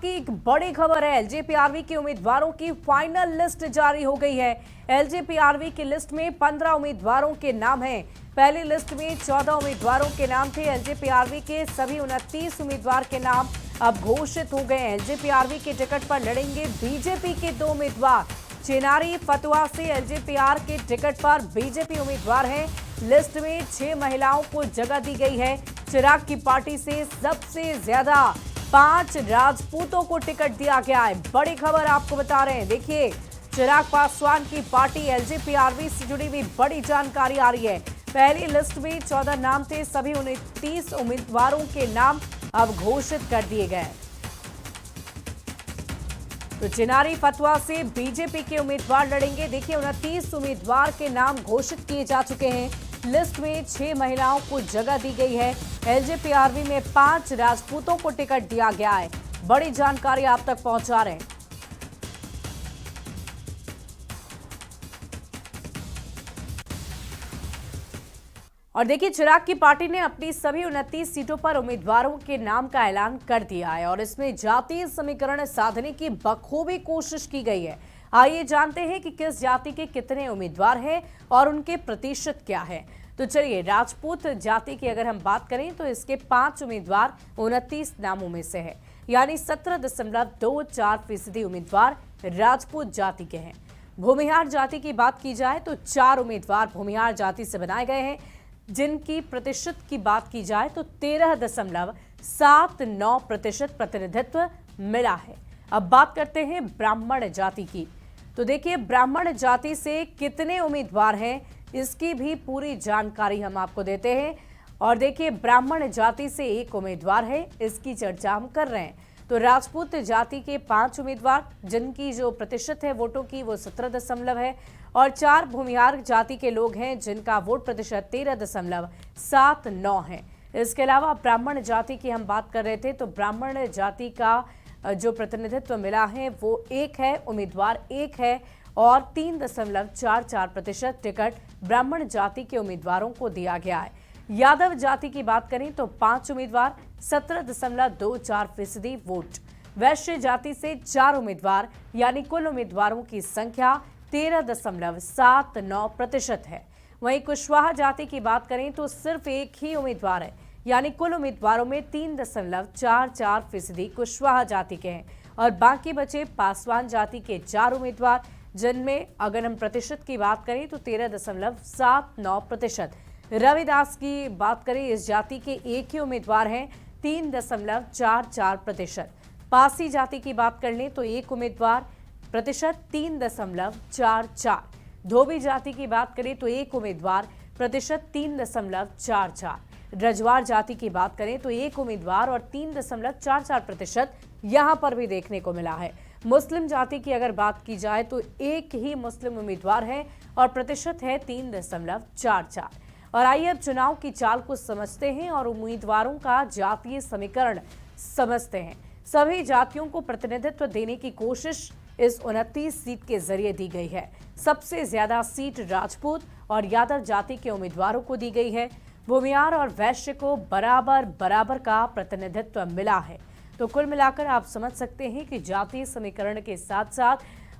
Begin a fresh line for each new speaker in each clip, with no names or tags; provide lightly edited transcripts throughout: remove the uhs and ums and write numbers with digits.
की एक बड़ी खबर है। एलजेपीआरवी के उम्मीदवारों की फाइनल लिस्ट जारी हो गई है। एलजेपीआरवी की लिस्ट में 15 उम्मीदवारों के नाम हैं। पहली लिस्ट में 14 उम्मीदवारों के नाम थे। एलजेपीआरवी के सभी 29 उम्मीदवार के नाम अब घोषित हो गए हैं। एलजेपीआरवी के टिकट पर लड़ेंगे बीजेपी के 2 उम्मीदवार। चिनारी फतुहा से एलजेपीआर के टिकट पर बीजेपी उम्मीदवार हैं। लिस्ट में 6 महिलाओं को जगह दी गई है। चिराग की पार्टी से सबसे ज्यादा 5 राजपूतों को टिकट दिया गया है। बड़ी खबर आपको बता रहे हैं। देखिए, चिराग पासवान की पार्टी एलजेपीआरवी से जुड़ी हुई बड़ी जानकारी आ रही है। पहली लिस्ट में 14 नाम थे। सभी 29 उम्मीदवारों के नाम अब घोषित कर दिए गए। तो चिनारी फतुहा से बीजेपी के उम्मीदवार लड़ेंगे। देखिए, 29 उम्मीदवार के नाम घोषित किए जा चुके हैं। लिस्ट में 6 महिलाओं को जगह दी गई है। एलजेपीआरवी में 5 राजपूतों को टिकट दिया गया है। बड़ी जानकारी आप तक पहुंचा रहे हैं। और देखिए, चिराग की पार्टी ने अपनी सभी 29 सीटों पर उम्मीदवारों के नाम का ऐलान कर दिया है और इसमें जातीय समीकरण साधने की बखूबी कोशिश की गई है। आइए जानते हैं कि किस जाति के कितने उम्मीदवार हैं और उनके प्रतिशत क्या है। तो चलिए, राजपूत जाति की अगर हम बात करें तो इसके 5 उम्मीदवार 29 नामों में से है, यानी 17.24% उम्मीदवार राजपूत जाति के हैं। भूमिहार जाति की बात की जाए तो 4 उम्मीदवार भूमिहार जाति से बनाए गए हैं, जिनकी प्रतिशत की बात की जाए तो 13.79% प्रतिनिधित्व मिला है। अब बात करते हैं ब्राह्मण जाति की। तो देखिए, ब्राह्मण जाति से कितने उम्मीदवार हैं, इसकी भी पूरी जानकारी हम आपको देते हैं। और देखिए, ब्राह्मण जाति से 1 उम्मीदवार है, इसकी चर्चा हम कर रहे हैं। तो राजपूत जाति के 5 उम्मीदवार, जिनकी जो प्रतिशत है वोटों की वो 17 है, और 4 भूमिहार जाति के लोग हैं जिनका वोट प्रतिशत 13.79 है। इसके अलावा ब्राह्मण जाति की हम बात कर रहे थे, तो ब्राह्मण जाति का जो प्रतिनिधित्व मिला है वो 1 है, उम्मीदवार 1 है, और 3.44% टिकट ब्राह्मण जाति के उम्मीदवारों को दिया गया है। यादव जाति की बात करें तो 5 उम्मीदवार, 17.24% वोट। वैश्य जाति से 4 उम्मीदवार, यानी कुल उम्मीदवारों की संख्या 13.79% है। वहीं कुशवाहा जाति की बात करें तो सिर्फ 1 ही उम्मीदवार है, यानी कुल उम्मीदवारों में 3.44% कुशवाहा जाति के हैं, और बाकी बचे पासवान जाति के 4 उम्मीदवार, जिनमें अगर हम प्रतिशत की बात करें तो 13.79%। रविदास की बात करें, इस जाति के 1 ही उम्मीदवार हैं, 3.44%। पासी जाति की बात कर लें तो 1 उम्मीदवार, प्रतिशत 3.44। धोबी जाति की बात करें तो 1 उम्मीदवार, प्रतिशत 3.44। रजवार जाति की बात करें तो 1 उम्मीदवार और 3.44% यहां पर भी देखने को मिला है। मुस्लिम जाति की अगर बात की जाए तो 1 ही मुस्लिम उम्मीदवार है और प्रतिशत है 3.44। और आइए अब चुनाव की चाल को समझते हैं और उम्मीदवारों का जातीय समीकरण समझते हैं। सभी जातियों को प्रतिनिधित्व देने की कोशिश इस 29 सीट के जरिए दी गई है। सबसे ज्यादा सीट राजपूत और यादव जाति के उम्मीदवारों को दी गई है। भूमिहार और वैश्य को बराबर का प्रतिनिधित्व मिला है। तो कुल मिलाकर आप समझ सकते हैं कि जातीय समीकरण के साथ साथ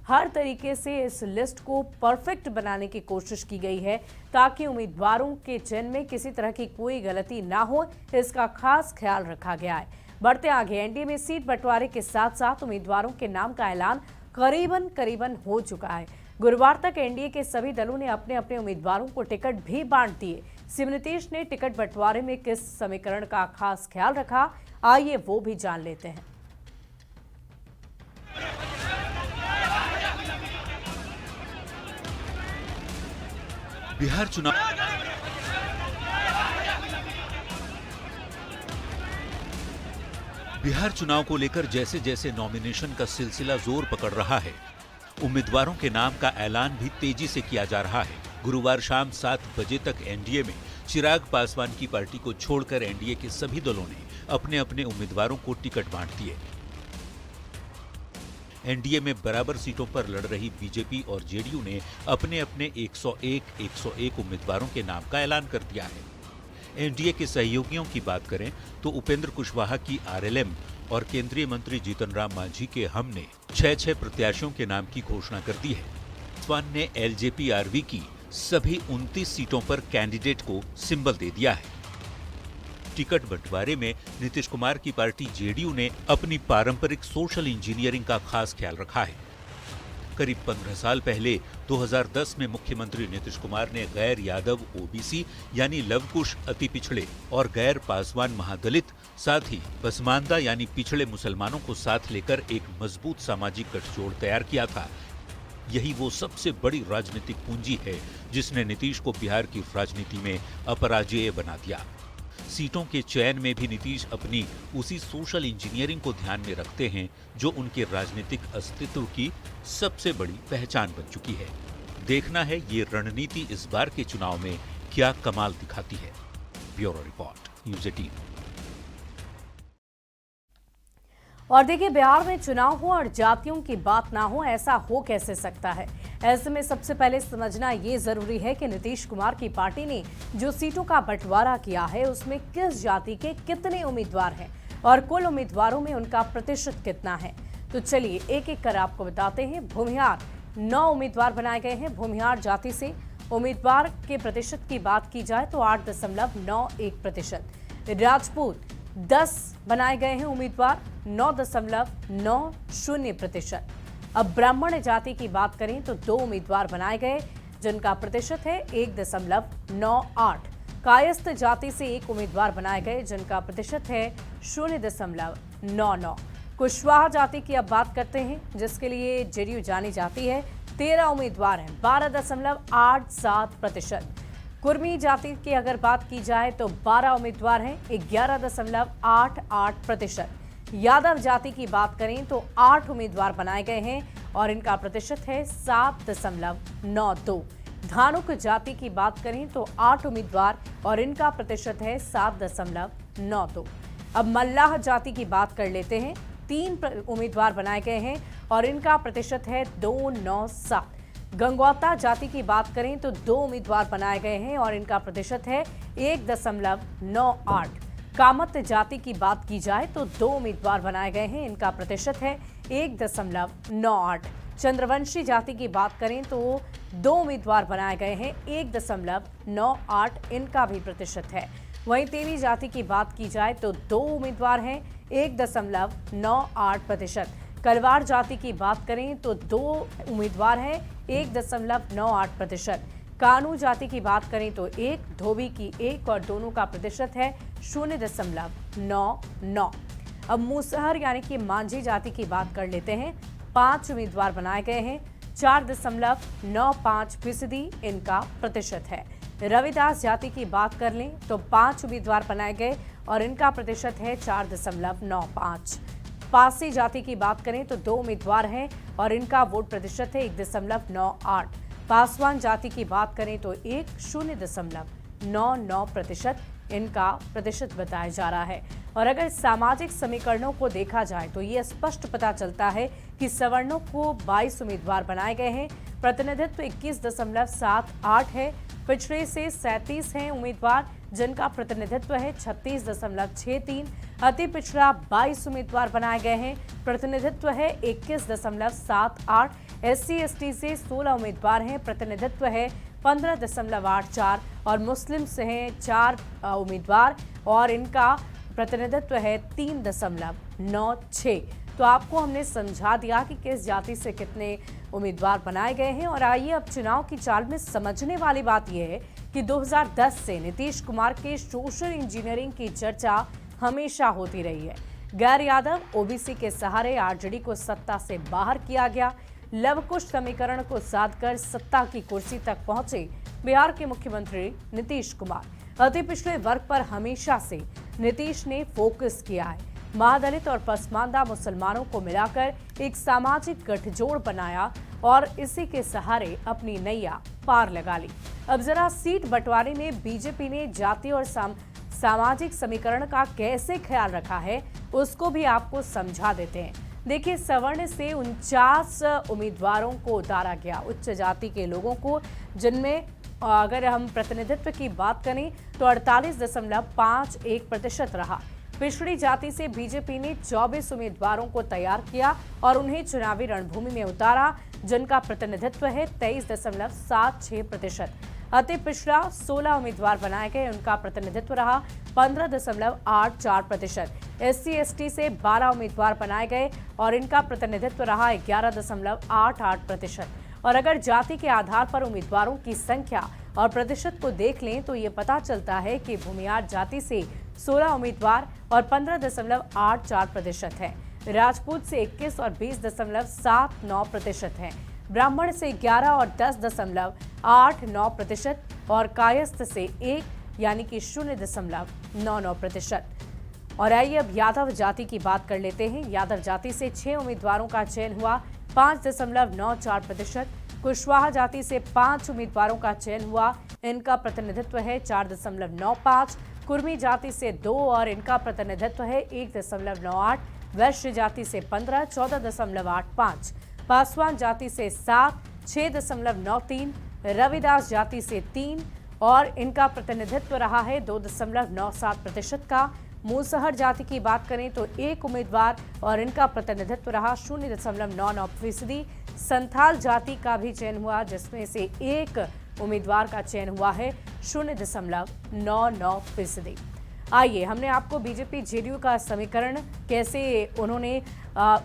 हर तरीके से इस लिस्ट को परफेक्ट बनाने की कोशिश की गई है, ताकि उम्मीदवारों के चयन में किसी तरह की कोई गलती ना हो, इसका खास ख्याल रखा गया है। बढ़ते आगे, एनडीए में सीट बंटवारे के साथ साथ उम्मीदवारों के नाम का ऐलान करीबन हो चुका है। गुरुवार तक एनडीए के सभी दलों ने अपने अपने उम्मीदवारों को टिकट भी बांट दिए। सीएम नीतीश ने टिकट बंटवारे में किस समीकरण का खास ख्याल रखा, आइए वो भी जान लेते हैं।
बिहार चुनाव को लेकर जैसे जैसे नॉमिनेशन का सिलसिला जोर पकड़ रहा है, उम्मीदवारों के नाम का ऐलान भी तेजी से किया जा रहा है। गुरुवार शाम 7 बजे तक एनडीए में चिराग पासवान की पार्टी को छोड़कर एनडीए के सभी दलों ने अपने अपने उम्मीदवारों को टिकट बांट दिए। एनडीए में बराबर सीटों पर लड़ रही बीजेपी और जेडीयू ने अपने अपने 101 उम्मीदवारों के नाम का ऐलान कर दिया है। एनडीए के सहयोगियों की बात करें तो उपेंद्र कुशवाहा की आरएलएम और केंद्रीय मंत्री जीतन राम मांझी के हम ने 6 प्रत्याशियों के नाम की घोषणा कर दी है। पासवान ने एलजेपी-आरवी की सभी 29 सीटों पर कैंडिडेट को सिंबल दे दिया है। टिकट बंटवारे में नीतीश कुमार की पार्टी जेडीयू ने अपनी पारंपरिक सोशल इंजीनियरिंग का खास ख्याल रखा है। करीब 15 साल पहले 2010 में मुख्यमंत्री नीतीश कुमार ने गैर यादव ओबीसी यानी लवकुश अति पिछड़े और गैर पासवान महादलित साथ ही पसमानदा यानी पिछड़े मुसलमानों को साथ लेकर एक मजबूत सामाजिक गठजोड़ तैयार किया था। यही वो सबसे बड़ी राजनीतिक पूंजी है जिसने नीतीश को बिहार की राजनीति में अपराजेय बना दिया। सीटों के चयन में भी नीतीश अपनी उसी सोशल इंजीनियरिंग को ध्यान में रखते हैं जो उनके राजनीतिक अस्तित्व की सबसे बड़ी पहचान बन चुकी है। देखना है ये रणनीति इस बार के चुनाव में क्या कमाल दिखाती है। Bureau report, news 18।
और देखिए, बिहार में चुनाव हो और जातियों की बात ना हो, ऐसा हो कैसे सकता है। ऐसे में सबसे पहले समझना ये जरूरी है कि नीतीश कुमार की पार्टी ने जो सीटों का बंटवारा किया है उसमें किस जाति के कितने उम्मीदवार हैं और कुल उम्मीदवारों में उनका प्रतिशत कितना है। तो चलिए एक एक कर आपको बताते हैं। भूमिहार 9 उम्मीदवार बनाए गए हैं। भूमिहार जाति से उम्मीदवार के प्रतिशत की बात की जाए तो 8.91%। राजपूत 10 बनाए गए हैं उम्मीदवार, 9.90%। अब ब्राह्मण जाति की बात करें तो 2 उम्मीदवार बनाए गए जिनका प्रतिशत है 1.98। कायस्थ जाति से 1 उम्मीदवार बनाए गए जिनका प्रतिशत है 0.99। कुशवाहा जाति की अब बात करते हैं जिसके लिए जेडीयू जानी जाती है। 13 उम्मीदवार हैं, 12.87%। कुर्मी जाति की अगर बात की जाए तो 12 उम्मीदवार हैं, 11.88%। यादव जाति की बात करें तो 8 उम्मीदवार बनाए गए हैं और इनका प्रतिशत है 7.92। धानुक जाति की बात करें तो 8 उम्मीदवार और इनका प्रतिशत है 7.92। अब मल्लाह जाति की बात कर लेते हैं। 3 उम्मीदवार बनाए गए हैं और इनका प्रतिशत है 297। गंगौता जाति की बात करें तो 2 उम्मीदवार बनाए गए हैं और इनका प्रतिशत है 1.98। कामत जाति की बात की जाए तो 2 उम्मीदवार बनाए गए हैं, इनका प्रतिशत है 1.98। चंद्रवंशी जाति की बात करें तो 2 उम्मीदवार बनाए गए हैं, 1.98 इनका भी प्रतिशत है। वहीं तेली जाति की बात की जाए तो 2 उम्मीदवार हैं, 1.98%। कलवार जाति की बात करें तो 2 उम्मीदवार हैं, 1.98%। कानू जाति की बात करें तो 1, धोबी की 1 और दोनों का प्रतिशत है 0.99। अब मूसहर यानी कि मांझी जाति की बात कर लेते हैं। 5 उम्मीदवार बनाए गए हैं, 4.95% इनका प्रतिशत है। रविदास जाति की बात कर लें तो 5 उम्मीदवार बनाए गए और इनका प्रतिशत है 4.95। पासी जाति की बात करें तो 2 उम्मीदवार हैं और इनका वोट प्रतिशत है 1.98। पासवान जाति की बात करें तो 0.99% इनका प्रतिशत बताया जा रहा है। और अगर सामाजिक समीकरणों को देखा जाए तो ये स्पष्ट पता चलता है कि सवर्णों को 22 उम्मीदवार बनाए गए हैं, प्रतिनिधित्व 21.78 है। पिछड़े से 37 हैं उम्मीदवार जिनका प्रतिनिधित्व है 36.63। अति पिछड़ा 22 उम्मीदवार बनाए गए हैं, प्रतिनिधित्व है 21.78। SC ST से 16 उम्मीदवार हैं, प्रतिनिधित्व है 15.84 और मुस्लिम से हैं 4 उम्मीदवार और इनका प्रतिनिधित्व है 3.96। तो आपको हमने समझा दिया कि किस जाति से कितने उम्मीदवार बनाए गए हैं। और आइए अब चुनाव की चाल में समझने वाली बात यह है कि 2010 से नीतीश कुमार के सोशल इंजीनियरिंग की चर्चा हमेशा होती रही है। गैर यादव ओबीसी के सहारे आरजेडी को सत्ता से बाहर किया गया। लवकुश समीकरण को साधकर सत्ता की कुर्सी तक पहुंचे बिहार के मुख्यमंत्री नीतीश कुमार। अति पिछड़े वर्ग पर हमेशा से नीतीश ने फोकस किया है। महादलित और पसमानदा मुसलमानों को मिलाकर एक सामाजिक गठजोड़ बनाया और इसी के सहारे अपनी नैया पार लगा ली। अब जरा सीट बंटवारे में बीजेपी ने जाति और सामाजिक समीकरण का कैसे ख्याल रखा है उसको भी आपको समझा देते हैं। देखिए, सवर्ण से 49 उम्मीदवारों को उतारा गया, उच्च जाति के लोगों को, जिनमें और अगर हम प्रतिनिधित्व की बात करें तो 48.51% रहा। पिछड़ी जाति से बीजेपी ने 24 उम्मीदवारों को तैयार किया और उन्हें चुनावी रणभूमि में उतारा, जिनका प्रतिनिधित्व है 23.76%। अति पिछड़ा 16 उम्मीदवार बनाए गए, उनका प्रतिनिधित्व रहा 15.84%। SC/ST से 12 उम्मीदवार बनाए गए और इनका प्रतिनिधित्व रहा 11.88%। और अगर जाति के आधार पर उम्मीदवारों की संख्या और प्रतिशत को देख लें तो ये पता चलता है कि भूमियार जाति से 16 उम्मीदवार और 15.84% है। राजपूत से 21 और 20.79% हैं। ब्राह्मण से 11 और 10.89% और कायस्थ से 1 यानी कि 0.99%। और आइए अब यादव जाति की बात कर लेते हैं। यादव जाति से 6 उम्मीदवारों का चयन हुआ, 5.94%। कुशवाहा जाति से 5 उम्मीदवारों का चयन हुआ, इनका प्रतिनिधित्व है 4.95। कुर्मी जाति से 2 और इनका प्रतिनिधित्व है 1.98। वैश्य जाति से 15, 14.85। पासवान जाति से 7, 6.93। रविदास जाति से 3 और इनका प्रतिनिधित्व रहा है 2.97% का। मूसहर जाति की बात करें तो 1 उम्मीदवार और इनका प्रतिनिधित्व रहा 0.99%। संथाल जाति का भी चयन हुआ, जिसमें से 1 उम्मीदवार का चयन हुआ है 0.99%। आइए, हमने आपको बीजेपी जेडीयू का समीकरण कैसे उन्होंने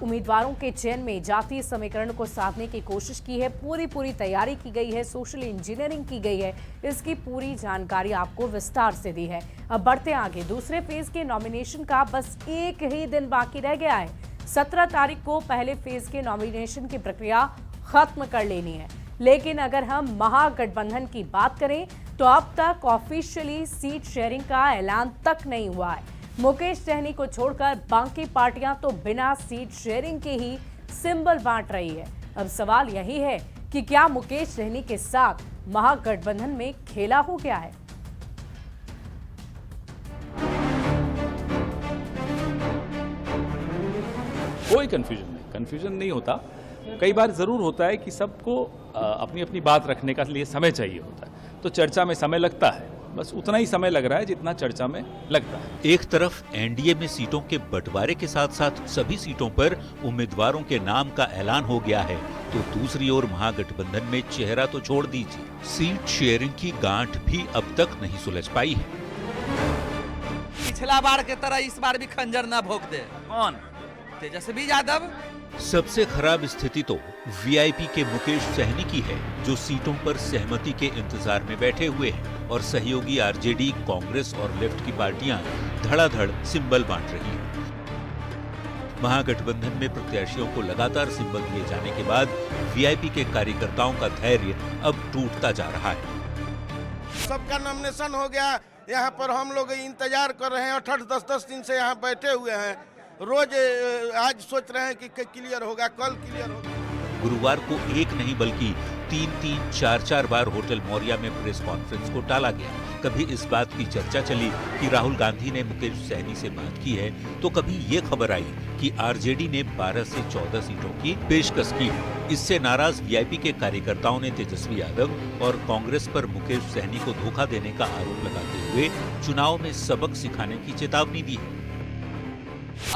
उम्मीदवारों के चयन में जातीय समीकरण को साधने की कोशिश की है, पूरी तैयारी की गई है, सोशल इंजीनियरिंग की गई है, इसकी पूरी जानकारी आपको विस्तार से दी है। अब बढ़ते आगे, दूसरे फेज के नॉमिनेशन का बस एक ही दिन बाकी रह गया है। 17 तारीख को पहले फेज के नॉमिनेशन की प्रक्रिया खत्म कर लेनी है। लेकिन अगर हम महागठबंधन की बात करें तो अब तक ऑफिशियली सीट शेयरिंग का ऐलान तक नहीं हुआ है। मुकेश सहनी को छोड़कर बाकी पार्टियां तो बिना सीट शेयरिंग के ही सिंबल बांट रही है। अब सवाल यही है कि क्या मुकेश सहनी के साथ महागठबंधन में खेला हो गया है?
कोई कंफ्यूजन नहीं होता। कई बार जरूर होता है कि सबको अपनी अपनी बात रखने का लिए समय चाहिए होता है, तो चर्चा में समय लगता है, बस उतना ही समय लग रहा है जितना चर्चा में लगता है।
एक तरफ एनडीए में सीटों के बंटवारे के साथ साथ सभी सीटों पर उम्मीदवारों के नाम का ऐलान हो गया है, तो दूसरी ओर महागठबंधन में चेहरा तो छोड़ दीजिए, सीट शेयरिंग की गांठ भी अब तक नहीं सुलझ पाई है।
पिछला बार के तरह इस बार भी खंजर न भोंक दे।
कौन?
तेजस्वी यादव।
सबसे खराब स्थिति तो वीआईपी के मुकेश सहनी की है, जो सीटों पर सहमति के इंतजार में बैठे हुए हैं और सहयोगी आरजेडी, कांग्रेस और लेफ्ट की पार्टियां धड़ाधड़ सिंबल बांट रही हैं। महागठबंधन में प्रत्याशियों को लगातार सिंबल दिए जाने के बाद वीआईपी के कार्यकर्ताओं का धैर्य अब टूटता जा रहा है।
सबका नॉमिनेशन हो गया, यहाँ पर हम लोग इंतजार कर रहे हैं, 8-10 दिन से यहाँ बैठे हुए हैं। रोज आज सोच रहे हैं कि क्लियर होगा, कल क्लियर होगा।
गुरुवार को एक नहीं बल्कि 3-3, 4-4 बार होटल मौर्या में प्रेस कॉन्फ्रेंस को टाला गया। कभी इस बात की चर्चा चली कि राहुल गांधी ने मुकेश सहनी से बात की है, तो कभी ये खबर आई कि आरजेडी ने 12 से 14 सीटों की पेशकश की है। इससे नाराज वीआईपी के कार्यकर्ताओं ने तेजस्वी यादव और कांग्रेस पर मुकेश सहनी को धोखा देने का आरोप लगाते हुए चुनाव में सबक सिखाने की चेतावनी दी है।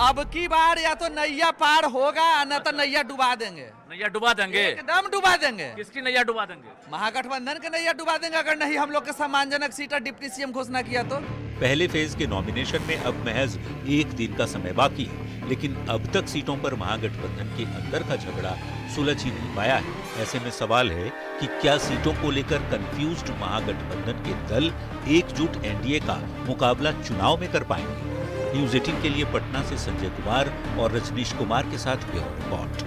अब की बार या तो नैया पार होगा न तो नैया डुबा देंगे।
नैया डुबा देंगे?
एकदम डुबा देंगे।
किसकी नैया डुबा देंगे?
महागठबंधन के नैया डुबा देंगे, अगर नहीं हम लोग के सम्मानजनक सीट डिप्टी सीएम घोषणा किया तो।
पहले फेज के नॉमिनेशन में अब महज एक दिन का समय बाकी है, लेकिन अब तक सीटों पर महागठबंधन के अंदर का झगड़ा सुलझ ही नहीं पाया है। ऐसे में सवाल है कि क्या सीटों को लेकर कंफ्यूज्ड महागठबंधन के दल एकजुट एनडीए का मुकाबला चुनाव में कर पाएंगे? न्यूज 18 के लिए पटना से संजय कुमार और रजनीश कुमार के साथ ब्यूरो रिपोर्ट।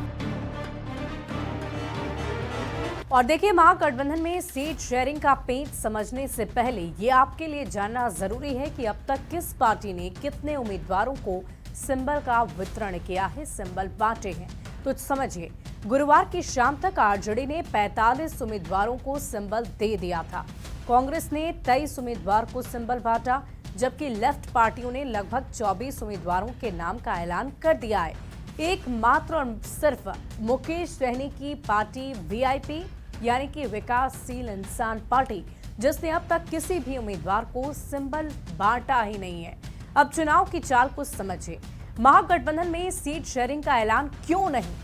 और देखिए, महागठबंधन में सीट शेयरिंग का पेच समझने से पहले ये आपके लिए जानना जरूरी है कि अब तक किस पार्टी ने कितने उम्मीदवारों को सिंबल का वितरण किया है, सिंबल बांटे हैं। तो समझिए, गुरुवार की शाम तक आरजेडी ने 45 उम्मीदवारों को सिंबल दे दिया था। कांग्रेस ने 23 उम्मीदवार को सिंबल बांटा, जबकि लेफ्ट पार्टियों ने लगभग 24 उम्मीदवारों के नाम का ऐलान कर दिया है। एकमात्र और सिर्फ मुकेश सहनी की पार्टी वीआईपी यानी कि विकासशील इंसान पार्टी जिसने अब तक किसी भी उम्मीदवार को सिंबल बांटा ही नहीं है। अब चुनाव की चाल को समझिए। महागठबंधन में सीट शेयरिंग का ऐलान क्यों नहीं?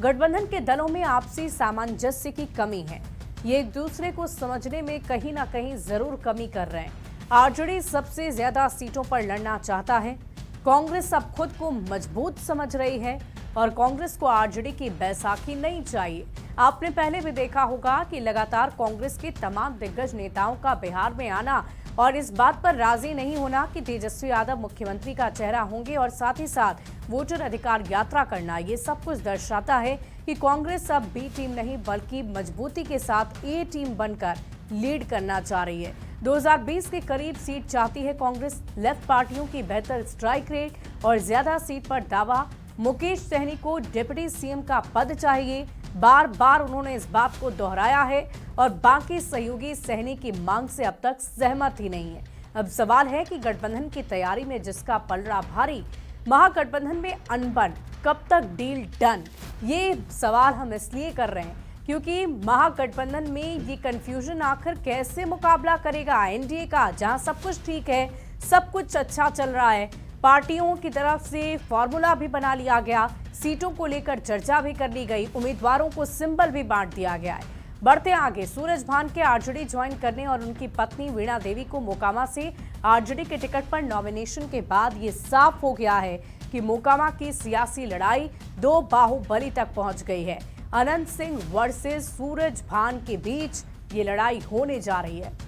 गठबंधन के दलों में आपसी सामंजस्य की कमी है। ये एक दूसरे को समझने में कहीं ना कहीं जरूर कमी कर रहे हैं। आरजेडी सबसे ज्यादा सीटों पर लड़ना चाहता है। कांग्रेस अब खुद को मजबूत समझ रही है और कांग्रेस को आरजेडी की बैसाखी नहीं चाहिए। आपने पहले भी देखा होगा कि लगातार कांग्रेस के तमाम दिग्गज नेताओं का बिहार में आना और इस बात पर राजी नहीं होना कि तेजस्वी यादव मुख्यमंत्री का चेहरा होंगे और साथ ही साथ वोटर अधिकार यात्रा करना, ये सब कुछ दर्शाता है कि कांग्रेस अब बी टीम नहीं बल्कि मजबूती के साथ ए टीम बनकर लीड करना चाह रही है। 2020 के करीब सीट चाहती है कांग्रेस। लेफ्ट पार्टियों की बेहतर स्ट्राइक रेट और ज्यादा सीट पर दावा। मुकेश सहनी को डिप्टी सीएम का पद चाहिए। बार बार उन्होंने इस बात को दोहराया है और बाकी सहयोगी सहनी की मांग से अब तक सहमत ही नहीं है। अब सवाल है कि गठबंधन की तैयारी में जिसका पलड़ा भारी, महागठबंधन में अनबन, कब तक डील डन? ये सवाल हम इसलिए कर रहे हैं क्योंकि महागठबंधन में ये कंफ्यूजन आखिर कैसे मुकाबला करेगा एनडीए का, जहां सब कुछ ठीक है, सब कुछ अच्छा चल रहा है। पार्टियों की तरफ से फॉर्मूला भी बना लिया गया, सीटों को लेकर चर्चा भी कर ली गई, उम्मीदवारों को सिंबल भी बांट दिया गया है। बढ़ते आगे, सूरज भान के आरजेडी ज्वाइन करने और उनकी पत्नी वीणा देवी को मोकामा से आरजेडी के टिकट पर नॉमिनेशन के बाद ये साफ हो गया है कि मोकामा की सियासी लड़ाई दो बाहुबली तक पहुंच गई है। अनंत सिंह वर्सेस सूरज भान के बीच ये लड़ाई होने जा रही है।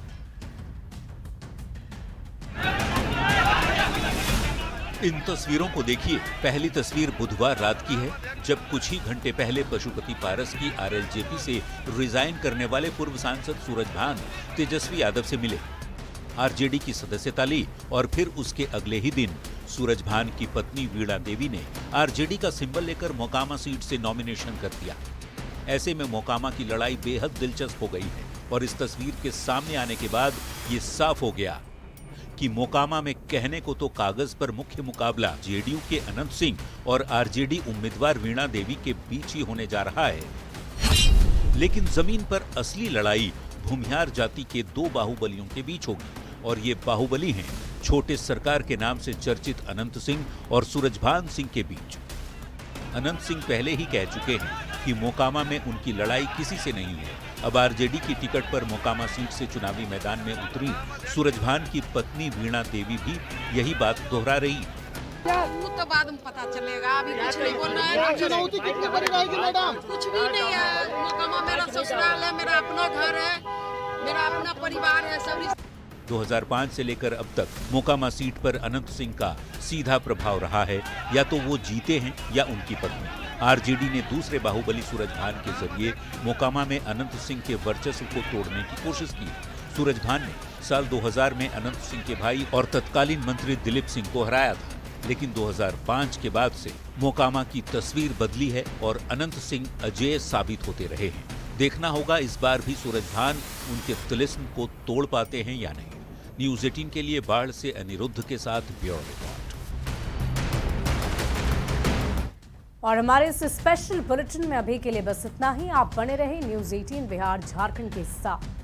इन तस्वीरों को देखिए। पहली तस्वीर बुधवार रात की है, जब कुछ ही घंटे पहले पशुपति पारस की आरएलजेपी से रिजाइन करने वाले पूर्व सांसद सूरज भान तेजस्वी यादव से मिले, आरजेडी की सदस्यता ली और फिर उसके अगले ही दिन सूरज भान की पत्नी वीणा देवी ने आरजेडी का सिंबल लेकर मोकामा सीट से नॉमिनेशन कर दिया। ऐसे में मोकामा की लड़ाई बेहद दिलचस्प हो गई है और इस तस्वीर के सामने आने के बाद ये साफ हो गया कि मोकामा में कहने को तो कागज पर मुख्य मुकाबला जेडीयू के अनंत सिंह और आरजेडी उम्मीदवार वीणा देवी के बीच ही होने जा रहा है, लेकिन जमीन पर असली लड़ाई भूमिहार जाति के दो बाहुबलियों के बीच होगी और ये बाहुबली हैं छोटे सरकार के नाम से चर्चित अनंत सिंह और सूरजभान सिंह के बीच। अनंत सिंह पहले ही कह चुके हैं कि मोकामा में उनकी लड़ाई किसी से नहीं है। अब आरजेडी की टिकट पर मोकामा सीट से चुनावी मैदान में उतरी सूरजभान की पत्नी वीणा देवी भी यही बात दोहरा रही।
वो तो बाद में पता चलेगा, अभी कुछ नहीं बोल रहे हैं।
चुनौती कितनी बड़ी रहेगी मैडम?
कुछ भी नहीं है। मोकामा मेरा ससुराल है, मेरा अपना घर है, मेरा अपना परिवार है, सब।
2005 से लेकर अब तक मोकामा सीट पर अनंत सिंह का सीधा प्रभाव रहा है, या तो वो जीते हैं या उनकी पत्नी। आरजेडी ने दूसरे बाहुबली सूरजभान के जरिए मोकामा में अनंत सिंह के वर्चस्व को तोड़ने की कोशिश की। सूरजभान ने साल 2000 में अनंत सिंह के भाई और तत्कालीन मंत्री दिलीप सिंह को हराया था, लेकिन 2005 के बाद से मोकामा की तस्वीर बदली है और अनंत सिंह अजेय साबित होते रहे हैं। देखना होगा इस बार भी सूरजभान उनके तिलिस्म को तोड़ पाते हैं या नहीं। न्यूज़ 18 के लिए बाढ़ से अनिरुद्ध के साथ ब्यूरो रिपोर्ट।
और हमारे इस स्पेशल बुलेटिन में अभी के लिए बस इतना ही। आप बने रहे न्यूज़ 18 बिहार झारखंड के साथ।